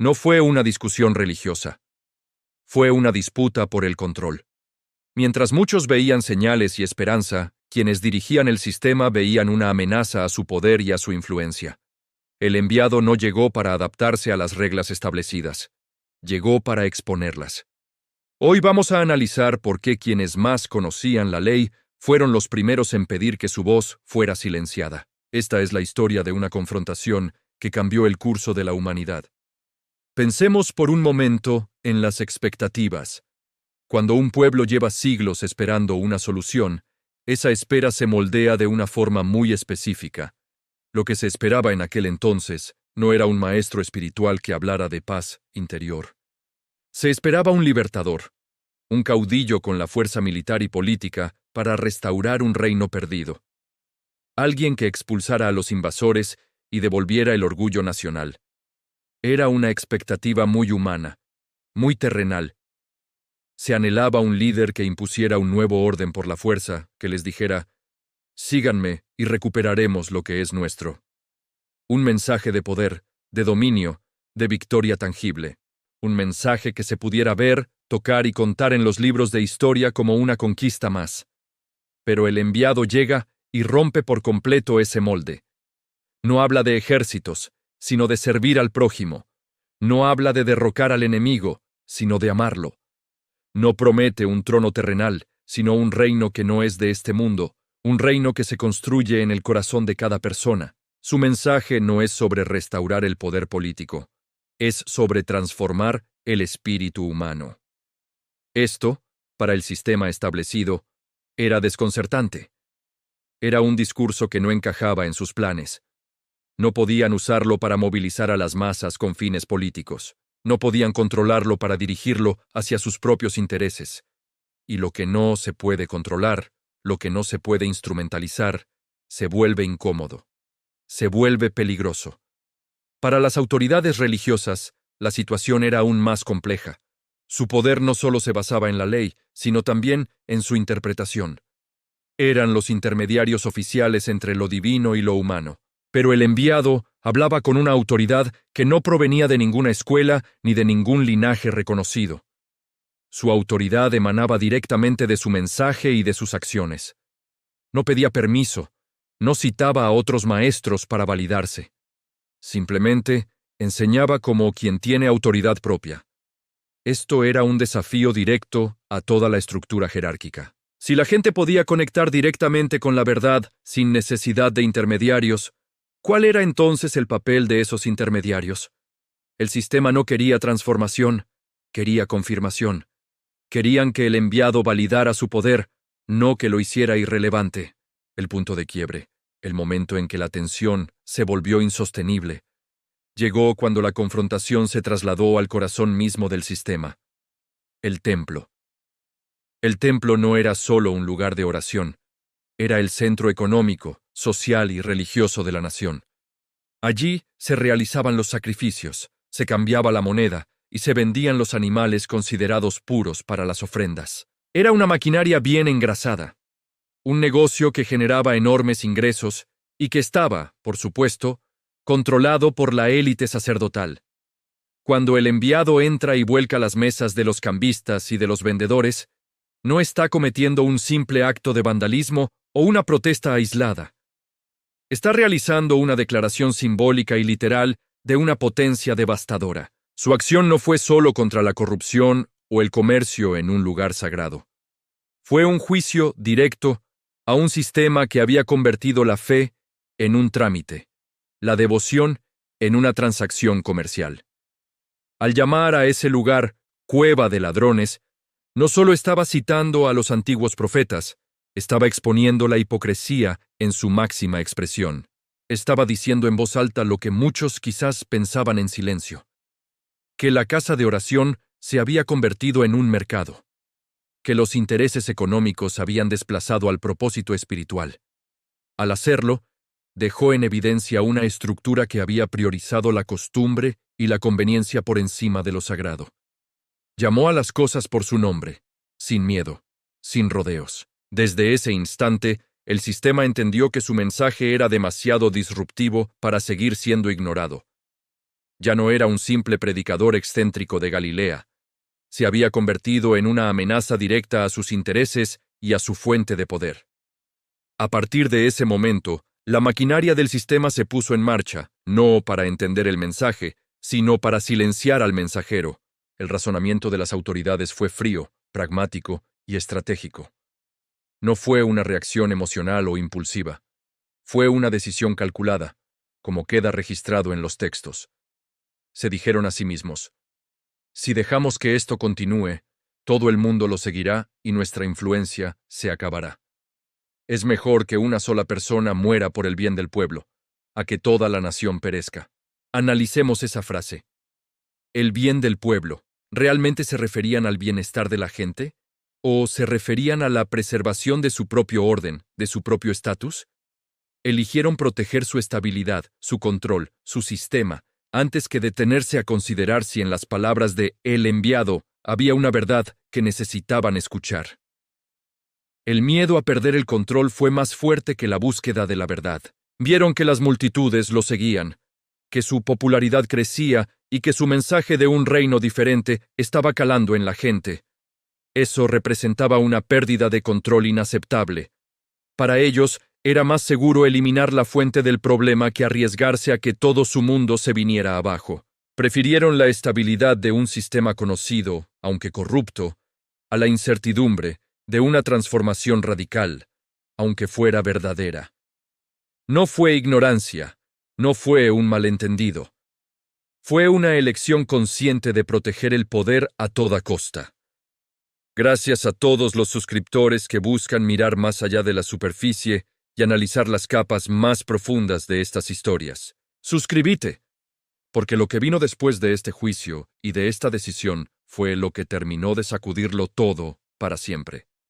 No fue una discusión religiosa. Fue una disputa por el control. Mientras muchos veían señales y esperanza, quienes dirigían el sistema veían una amenaza a su poder y a su influencia. El enviado no llegó para adaptarse a las reglas establecidas. Llegó para exponerlas. Hoy vamos a analizar por qué quienes más conocían la ley fueron los primeros en pedir que su voz fuera silenciada. Esta es la historia de una confrontación que cambió el curso de la humanidad. Pensemos por un momento en las expectativas. Cuando un pueblo lleva siglos esperando una solución, esa espera se moldea de una forma muy específica. Lo que se esperaba en aquel entonces no era un maestro espiritual que hablara de paz interior. Se esperaba un libertador, un caudillo con la fuerza militar y política para restaurar un reino perdido. Alguien que expulsara a los invasores y devolviera el orgullo nacional. Era una expectativa muy humana, muy terrenal. Se anhelaba un líder que impusiera un nuevo orden por la fuerza, que les dijera, síganme y recuperaremos lo que es nuestro. Un mensaje de poder, de dominio, de victoria tangible. Un mensaje que se pudiera ver, tocar y contar en los libros de historia como una conquista más. Pero el enviado llega y rompe por completo ese molde. No habla de ejércitos, sino de servir al prójimo. No habla de derrocar al enemigo, sino de amarlo. No promete un trono terrenal, sino un reino que no es de este mundo, un reino que se construye en el corazón de cada persona. Su mensaje no es sobre restaurar el poder político, es sobre transformar el espíritu humano. Esto, para el sistema establecido, era desconcertante. Era un discurso que no encajaba en sus planes. No podían usarlo para movilizar a las masas con fines políticos. No podían controlarlo para dirigirlo hacia sus propios intereses. Y lo que no se puede controlar, lo que no se puede instrumentalizar, se vuelve incómodo. Se vuelve peligroso. Para las autoridades religiosas, la situación era aún más compleja. Su poder no solo se basaba en la ley, sino también en su interpretación. Eran los intermediarios oficiales entre lo divino y lo humano. Pero el enviado hablaba con una autoridad que no provenía de ninguna escuela ni de ningún linaje reconocido. Su autoridad emanaba directamente de su mensaje y de sus acciones. No pedía permiso, no citaba a otros maestros para validarse. Simplemente enseñaba como quien tiene autoridad propia. Esto era un desafío directo a toda la estructura jerárquica. Si la gente podía conectar directamente con la verdad sin necesidad de intermediarios, ¿cuál era entonces el papel de esos intermediarios? El sistema no quería transformación, quería confirmación. Querían que el enviado validara su poder, no que lo hiciera irrelevante. El punto de quiebre, el momento en que la tensión se volvió insostenible, llegó cuando la confrontación se trasladó al corazón mismo del sistema. El templo. El templo no era solo un lugar de oración, era el centro económico, social y religioso de la nación. Allí se realizaban los sacrificios, se cambiaba la moneda y se vendían los animales considerados puros para las ofrendas. Era una maquinaria bien engrasada, un negocio que generaba enormes ingresos y que estaba, por supuesto, controlado por la élite sacerdotal. Cuando el enviado entra y vuelca las mesas de los cambistas y de los vendedores, no está cometiendo un simple acto de vandalismo o una protesta aislada. Está realizando una declaración simbólica y literal de una potencia devastadora. Su acción no fue solo contra la corrupción o el comercio en un lugar sagrado. Fue un juicio directo a un sistema que había convertido la fe en un trámite, la devoción en una transacción comercial. Al llamar a ese lugar cueva de ladrones, no solo estaba citando a los antiguos profetas, estaba exponiendo la hipocresía en su máxima expresión. Estaba diciendo en voz alta lo que muchos quizás pensaban en silencio: que la casa de oración se había convertido en un mercado, que los intereses económicos habían desplazado al propósito espiritual. Al hacerlo, dejó en evidencia una estructura que había priorizado la costumbre y la conveniencia por encima de lo sagrado. Llamó a las cosas por su nombre, sin miedo, sin rodeos. Desde ese instante, el sistema entendió que su mensaje era demasiado disruptivo para seguir siendo ignorado. Ya no era un simple predicador excéntrico de Galilea. Se había convertido en una amenaza directa a sus intereses y a su fuente de poder. A partir de ese momento, la maquinaria del sistema se puso en marcha, no para entender el mensaje, sino para silenciar al mensajero. El razonamiento de las autoridades fue frío, pragmático y estratégico. No fue una reacción emocional o impulsiva. Fue una decisión calculada, como queda registrado en los textos. Se dijeron a sí mismos: si dejamos que esto continúe, todo el mundo lo seguirá y nuestra influencia se acabará. Es mejor que una sola persona muera por el bien del pueblo, a que toda la nación perezca. Analicemos esa frase. ¿El bien del pueblo? ¿Realmente se referían al bienestar de la gente? ¿O se referían a la preservación de su propio orden, de su propio estatus? Eligieron proteger su estabilidad, su control, su sistema, antes que detenerse a considerar si en las palabras de el enviado había una verdad que necesitaban escuchar. El miedo a perder el control fue más fuerte que la búsqueda de la verdad. Vieron que las multitudes lo seguían, que su popularidad crecía y que su mensaje de un reino diferente estaba calando en la gente. Eso representaba una pérdida de control inaceptable. Para ellos, era más seguro eliminar la fuente del problema que arriesgarse a que todo su mundo se viniera abajo. Prefirieron la estabilidad de un sistema conocido, aunque corrupto, a la incertidumbre de una transformación radical, aunque fuera verdadera. No fue ignorancia, no fue un malentendido. Fue una elección consciente de proteger el poder a toda costa. Gracias a todos los suscriptores que buscan mirar más allá de la superficie y analizar las capas más profundas de estas historias. Suscríbete, porque lo que vino después de este juicio y de esta decisión fue lo que terminó de sacudirlo todo para siempre.